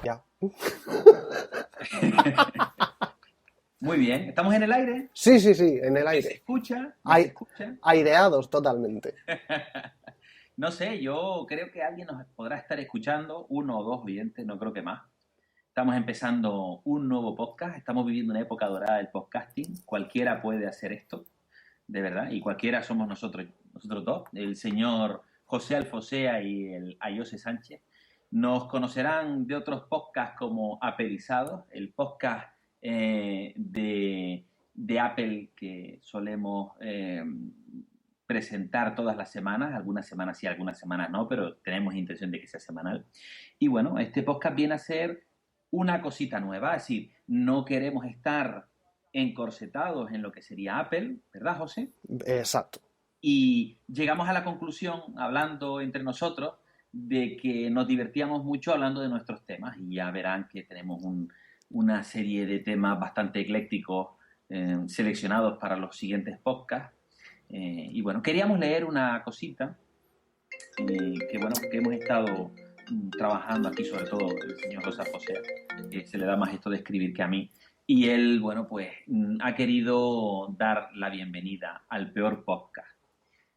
Ya. Muy bien, ¿estamos en el aire? Sí, en el ¿Se aire. escucha? ¿No se Ai- escucha? Aireados totalmente. No sé, yo creo que alguien nos podrá estar escuchando, uno o dos oyentes, no creo que más. Estamos empezando un nuevo podcast, estamos viviendo una época dorada del podcasting, cualquiera puede hacer esto, de verdad, y cualquiera somos nosotros dos, el señor José Alfosea y el Ayose Sánchez. Nos conocerán de otros podcasts como Apelizados, el podcast de Apple que solemos presentar todas las semanas, algunas semanas sí, algunas semanas no, pero tenemos intención de que sea semanal. Y bueno, este podcast viene a ser una cosita nueva, es decir, no queremos estar encorsetados en lo que sería Apple, ¿verdad, José? Exacto. Y llegamos a la conclusión, hablando entre nosotros, de que nos divertíamos mucho hablando de nuestros temas. Y ya verán que tenemos una serie de temas bastante eclécticos seleccionados para los siguientes podcasts. Y bueno, queríamos leer una cosita que hemos estado trabajando aquí, sobre todo el señor Rosa José, que se le da más esto de escribir que a mí. Y él, bueno, pues ha querido dar la bienvenida al peor podcast.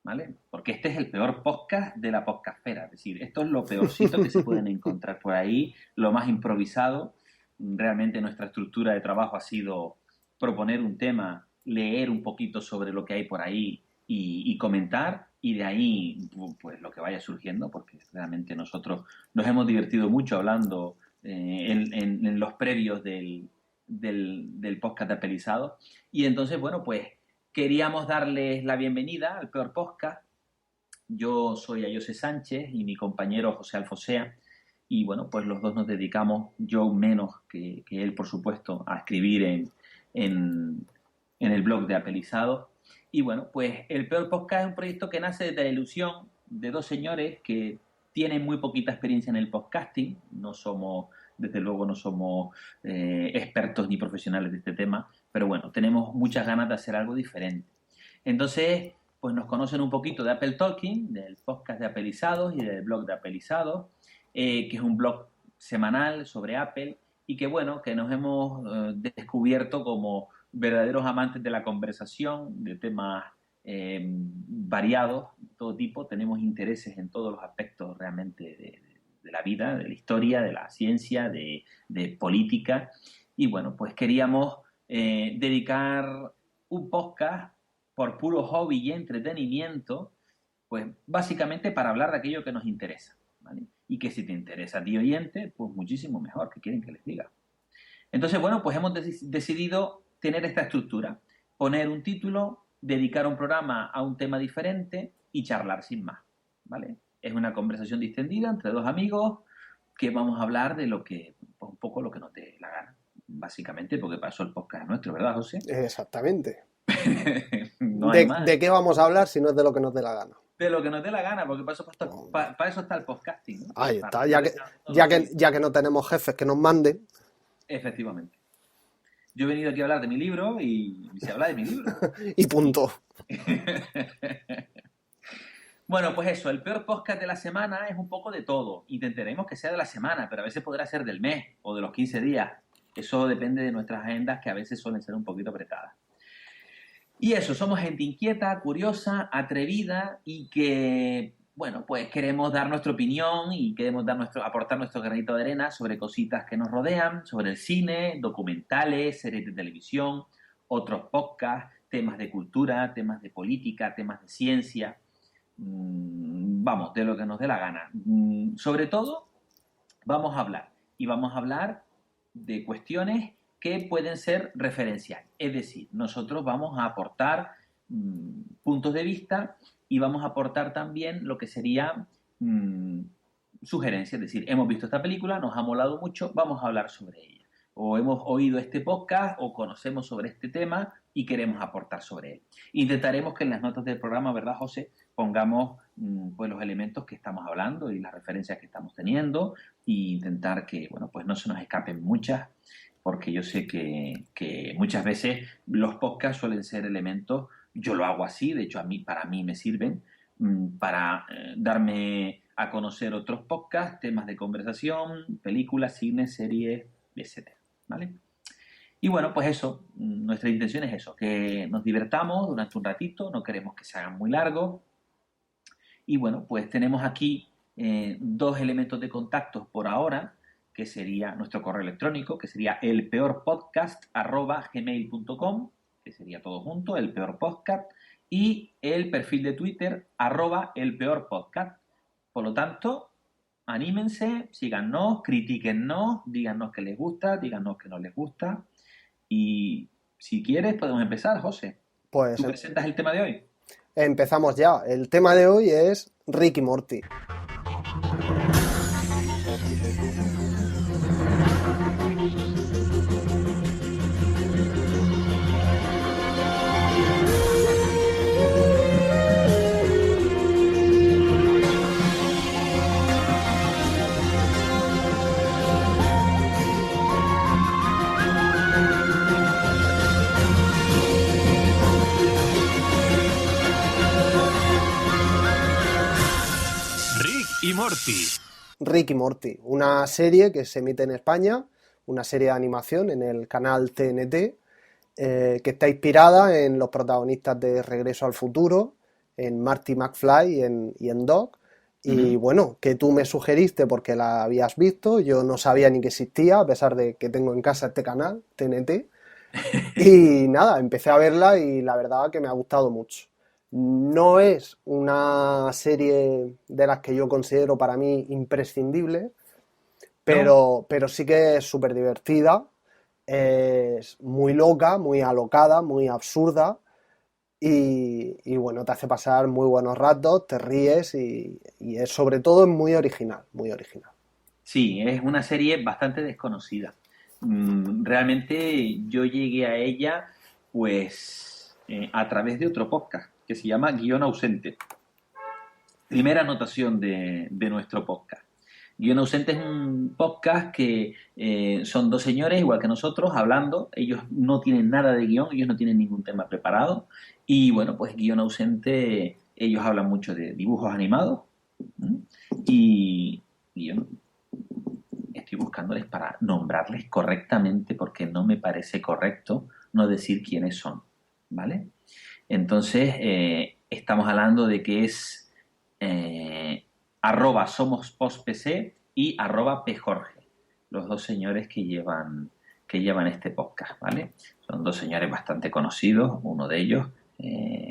¿Vale? Porque este es el peor podcast de la podcastfera, es decir, esto es lo peorcito que se pueden encontrar por ahí, lo más improvisado. Realmente nuestra estructura de trabajo ha sido proponer un tema, leer un poquito sobre lo que hay por ahí y comentar, y de ahí pues lo que vaya surgiendo, porque realmente nosotros nos hemos divertido mucho hablando en los previos del podcast de Apelizados. Y entonces, bueno, pues queríamos darles la bienvenida al peor podcast. Yo soy Ayose Sánchez y mi compañero José Alfosea. Y bueno, pues los dos nos dedicamos, yo menos que él, por supuesto, a escribir en el blog de Apelizados. Y bueno, pues el peor podcast es un proyecto que nace de la ilusión de dos señores que tienen muy poquita experiencia en el podcasting. No somos, desde luego, no somos expertos ni profesionales de este tema, pero bueno, tenemos muchas ganas de hacer algo diferente. Entonces, pues nos conocen un poquito de Apple Talking, del podcast de Apelizados y del blog de Apelizados, que es un blog semanal sobre Apple y que bueno, que nos hemos descubierto como verdaderos amantes de la conversación, de temas variados, de todo tipo. Tenemos intereses en todos los aspectos realmente de la vida, de la historia, de la ciencia, de política. Y bueno, pues queríamos dedicar un podcast por puro hobby y entretenimiento, pues básicamente para hablar de aquello que nos interesa, ¿vale? Y que si te interesa a ti oyente, pues muchísimo mejor, ¿qué quieren que les diga? Entonces, bueno, pues hemos decidido tener esta estructura, poner un título, dedicar un programa a un tema diferente y charlar sin más, ¿vale? Es una conversación distendida entre dos amigos que vamos a hablar de lo que, pues un poco lo que nos dé la gana, básicamente, porque para eso el podcast es nuestro, ¿verdad, José? Exactamente. No hay más. ¿De qué vamos a hablar si no es de lo que nos dé la gana? De lo que nos dé la gana, porque No. para eso está el podcasting, ¿no? Ahí Para está. poder hablar de todo lo que... Ya que no tenemos jefes que nos manden. Efectivamente. Yo he venido aquí a hablar de mi libro y se habla de mi libro. Y punto. Bueno, pues eso, el peor podcast de la semana es un poco de todo. Intentaremos que sea de la semana, pero a veces podrá ser del mes o de los 15 días. Eso depende de nuestras agendas, que a veces suelen ser un poquito apretadas. Y eso, somos gente inquieta, curiosa, atrevida y que, bueno, pues queremos dar nuestra opinión y queremos aportar nuestro granito de arena sobre cositas que nos rodean, sobre el cine, documentales, series de televisión, otros podcasts, temas de cultura, temas de política, temas de ciencia. Vamos, de lo que nos dé la gana. Sobre todo, vamos a hablar de cuestiones que pueden ser referenciales. Es decir, nosotros vamos a aportar puntos de vista y vamos a aportar también lo que sería sugerencias. Es decir, hemos visto esta película, nos ha molado mucho, vamos a hablar sobre ella. O hemos oído este podcast o conocemos sobre este tema y queremos aportar sobre él. Intentaremos que en las notas del programa, ¿verdad, José?, pongamos pues los elementos que estamos hablando y las referencias que estamos teniendo e intentar que, bueno, pues no se nos escapen muchas, porque yo sé que muchas veces los podcasts suelen ser elementos, yo lo hago así, de hecho para mí me sirven para darme a conocer otros podcasts, temas de conversación, películas, cine, series, etcétera, ¿vale? Y bueno, pues eso, nuestra intención es eso, que nos divertamos durante un ratito, no queremos que se hagan muy largos. Y bueno, pues tenemos aquí dos elementos de contacto por ahora, que sería nuestro correo electrónico, que sería elpeorpodcast@gmail.com, que sería todo junto, elpeorpodcast, y el perfil de Twitter, @elpeorpodcast. Por lo tanto, anímense, síganos, critíquennos, díganos que les gusta, díganos que no les gusta. Y si quieres, podemos empezar, José. Pues ¿Tú presentas el tema de hoy? empezamos ya. El tema de hoy es Rick y Morty. Rick y Morty. Rick y Morty, una serie que se emite en España, una serie de animación en el canal TNT, que está inspirada en los protagonistas de Regreso al Futuro, en Marty McFly y en Doc. Y bueno, que tú me sugeriste porque la habías visto, yo no sabía ni que existía, a pesar de que tengo en casa este canal, TNT. Y nada, empecé a verla y la verdad que me ha gustado mucho. No es una serie de las que yo considero para mí imprescindible, ¿No? pero sí que es súper divertida, es muy loca, muy alocada, muy absurda y bueno, te hace pasar muy buenos ratos, te ríes y es, sobre todo es muy original, muy original. Sí, es una serie bastante desconocida. Realmente yo llegué a ella pues a través de otro podcast que se llama Guión Ausente. Primera anotación de nuestro podcast. Guión Ausente es un podcast que son dos señores, igual que nosotros, hablando. Ellos no tienen nada de guión, ellos no tienen ningún tema preparado. Y bueno, pues Guión Ausente, ellos hablan mucho de dibujos animados. ¿m? Y yo estoy buscándoles para nombrarles correctamente porque no me parece correcto no decir quiénes son, ¿vale? Entonces, estamos hablando de que es @somospostpc y @pjorge, los dos señores que llevan este podcast, ¿vale? Son dos señores bastante conocidos, uno de ellos,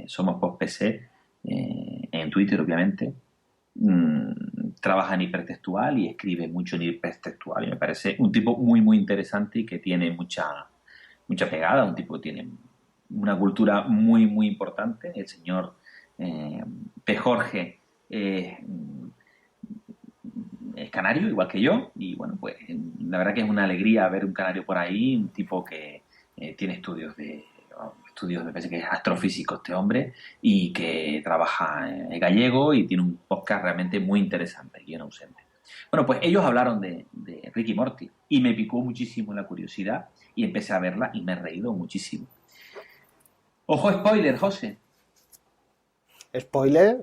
Somos PostPC, en Twitter, obviamente. Trabaja en hipertextual y escribe mucho en hipertextual y me parece un tipo muy muy interesante y que tiene mucha pegada, un tipo que tiene una cultura muy muy importante. El señor P. Jorge es canario, igual que yo, y bueno, pues la verdad que es una alegría ver un canario por ahí, un tipo que tiene estudios, me parece que es astrofísico este hombre, y que trabaja en gallego y tiene un podcast realmente muy interesante, Guión Ausente. Bueno, pues ellos hablaron de Ricky Morty y me picó muchísimo la curiosidad y empecé a verla y me he reído muchísimo. Ojo spoiler, José, Spoiler,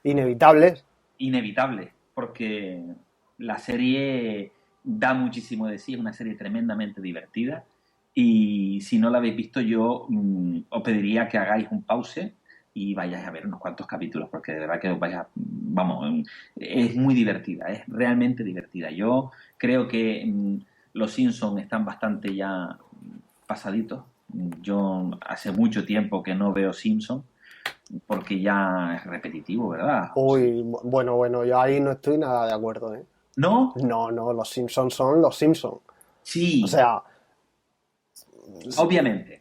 inevitables. inevitable, porque la serie da muchísimo de sí, es una serie tremendamente divertida y si no la habéis visto yo os pediría que hagáis un pause y vayáis a ver unos cuantos capítulos porque de verdad que os vais a, vamos, es muy divertida, es realmente divertida. Yo creo que los Simpsons están bastante ya pasaditos. Yo hace mucho tiempo que no veo Simpsons porque ya es repetitivo, ¿verdad, José? Uy, bueno, yo ahí no estoy nada de acuerdo, ¿eh? ¿No? No, los Simpsons son los Simpsons. O Sí, sea, obviamente.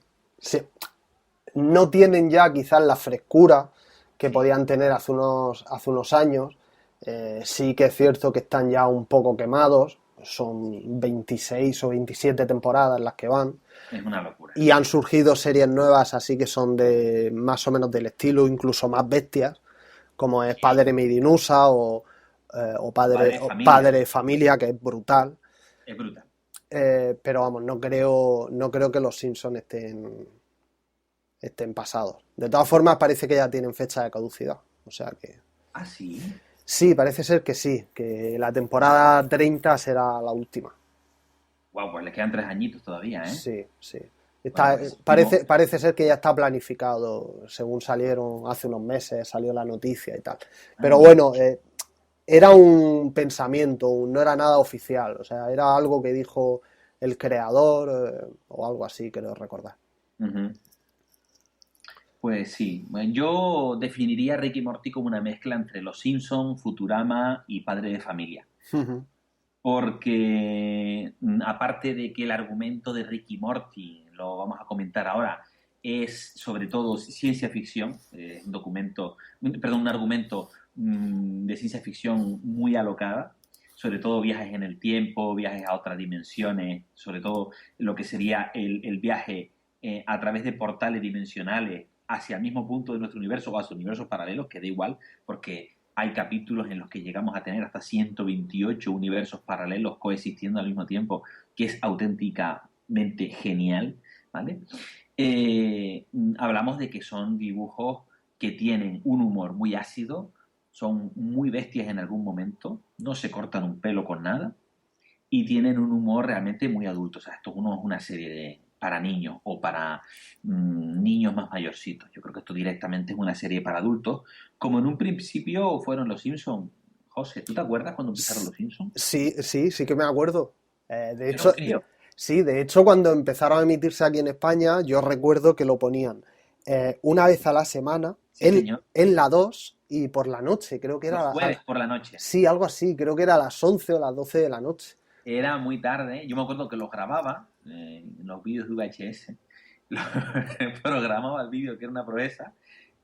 no tienen ya quizás la frescura que Sí, podían tener hace unos años. Sí que es cierto que están ya un poco quemados, son 26 o 27 temporadas las que van, es una locura. y han surgido series nuevas así que son de más o menos del estilo, incluso más bestias, como es Sí, Padre Medinusa o padre de o familia, Padre de Familia, que es brutal. es brutal. Pero vamos, no creo que los Simpsons estén pasados. De todas formas, parece que ya tienen fecha de caducidad. O sea que Ah, sí. Sí, parece ser que sí, que la temporada 30 será la última. Wow, pues le quedan 3 añitos todavía, ¿eh? Sí, sí. Bueno, Está, pues parece, parece ser que ya está planificado, según salieron hace unos meses, salió la noticia y tal. Pero anda. bueno, era un pensamiento, no era nada oficial, o sea, era algo que dijo el creador o algo así, creo recordar. Ujú. Pues sí, bueno, yo definiría a Rick y Morty como una mezcla entre Los Simpson, Futurama y Padre de Familia. Porque aparte de que el argumento de Rick y Morty, lo vamos a comentar ahora, es sobre todo ciencia ficción, un documento, perdón, un argumento de ciencia ficción muy alocada, sobre todo viajes en el tiempo, viajes a otras dimensiones, sobre todo lo que sería el viaje a través de portales dimensionales hacia el mismo punto de nuestro universo o hacia universos paralelos, que da igual, porque hay capítulos en los que llegamos a tener hasta 128 universos paralelos coexistiendo al mismo tiempo, que es auténticamente genial, ¿vale? Hablamos de que son dibujos que tienen un humor muy ácido, son muy bestias en algún momento, no se cortan un pelo con nada y tienen un humor realmente muy adulto. O sea, esto no es una serie para niños o para niños más mayorcitos. Yo creo que esto directamente es una serie para adultos, como en un principio fueron Los Simpsons. José, ¿tú te acuerdas cuando empezaron Los Simpsons? Sí, sí, sí que me acuerdo. De Era un hecho, crío. sí, de hecho cuando empezaron a emitirse aquí en España, yo recuerdo que lo ponían una vez a la semana Sí, señor. en la 2 y por la noche, creo que era Los jueves por la noche. sí, algo así, creo que era a las 11 o las 12 de la noche. Era muy tarde. Yo me acuerdo que los grababa en los vídeos de VHS. Los programaba el vídeo, que era una proeza,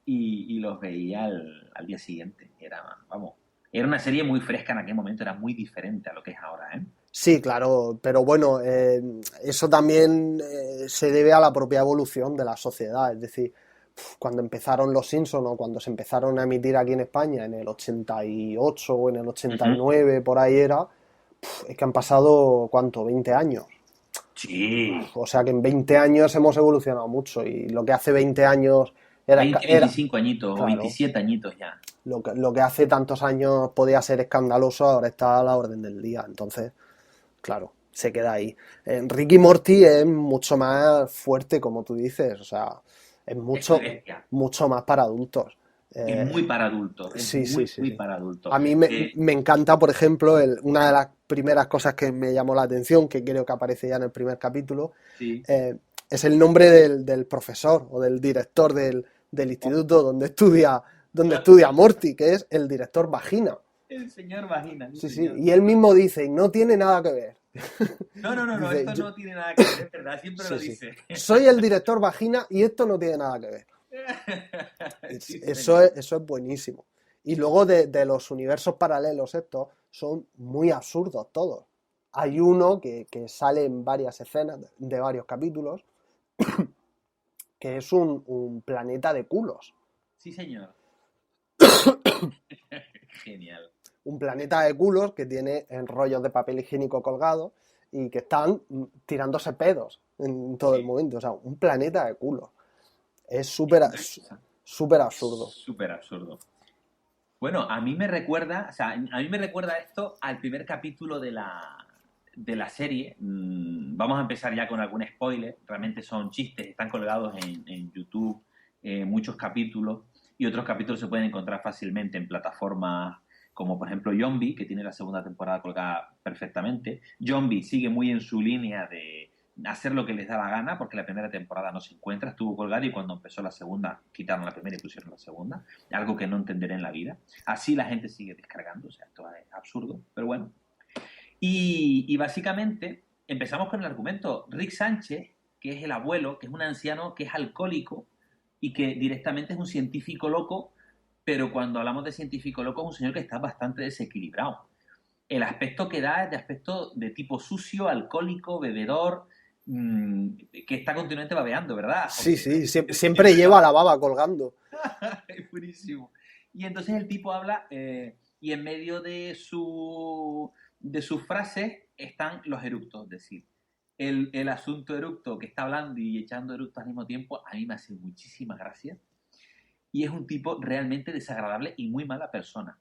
y los veía al día siguiente. Era, vamos, era una serie muy fresca en aquel momento, era muy diferente a lo que es ahora, ¿eh? Sí, claro, pero bueno, eso también se debe a la propia evolución de la sociedad. Es decir, cuando empezaron los Simpsons o cuando se empezaron a emitir aquí en España en el 88 o en el Ujú. 89, por ahí era, es que han pasado, ¿cuánto? 20 años. Sí, O sea que en 20 años hemos evolucionado mucho y lo que hace 20 años era, 20, era 25 añitos o claro, 27 añitos ya. lo que hace tantos años podía ser escandaloso ahora está a la orden del día. Entonces, claro, se queda ahí. Ricky Morty es mucho más fuerte, como tú dices, o sea, es Es muy mucho, bestia. mucho más para adultos. Es Eh, muy para adultos, es sí, sí, muy, sí, muy sí. para adultos. A mí me encanta, por ejemplo, una de las primeras cosas que me llamó la atención, que creo que aparece ya en el primer capítulo, Sí. eh, es el nombre del profesor o del director del instituto donde estudia Morty, que es el director Vagina. El señor Vagina, sí, Sí, sí, señor. y él mismo dice, no tiene nada que ver. No, no, no, no, Dice, esto no tiene nada que ver, es verdad, siempre lo sí, sí, dice. soy el director Vagina y esto no tiene nada que ver. Sí, Eso señor. eso es buenísimo. Y luego de los universos paralelos estos son muy absurdos todos. Hay uno que sale en varias escenas de varios capítulos, que es un planeta de culos. Sí, señor. Genial. Un planeta de culos que tiene rollos de papel higiénico colgados y que están tirándose pedos en todo el Sí, momento. O sea, un planeta de culos. Es es súper una cosa súper absurdo. súper absurdo. Bueno, a mí me recuerda, o sea, a mí me recuerda esto al primer capítulo de la serie. Vamos a empezar ya con algún spoiler. Realmente son chistes, están colgados en YouTube muchos capítulos y otros capítulos se pueden encontrar fácilmente en plataformas como por ejemplo Zombie, que tiene la segunda temporada colgada perfectamente. Zombie sigue muy en su línea de hacer lo que les da la gana, porque la primera temporada no se encuentra, estuvo colgada y cuando empezó la segunda quitaron la primera y pusieron la segunda, algo que no entenderé en la vida. Así la gente sigue descargando, o sea, esto es absurdo, pero bueno. Y básicamente empezamos con el argumento. Rick Sánchez, que es el abuelo, que es un anciano que es alcohólico y que directamente es un científico loco, pero cuando hablamos de científico loco es un señor que está bastante desequilibrado. El aspecto que da es de aspecto de tipo sucio, alcohólico, bebedor, que está continuamente babeando, ¿verdad, Sí, José? sí, siempre Siempre lleva la baba colgando. es buenísimo. Y entonces el tipo habla y en medio de sus frases están los eructos, es decir, el asunto eructo que está hablando y echando eructos al mismo tiempo, a mí me hace muchísima gracia. Y es un tipo realmente desagradable y muy mala persona.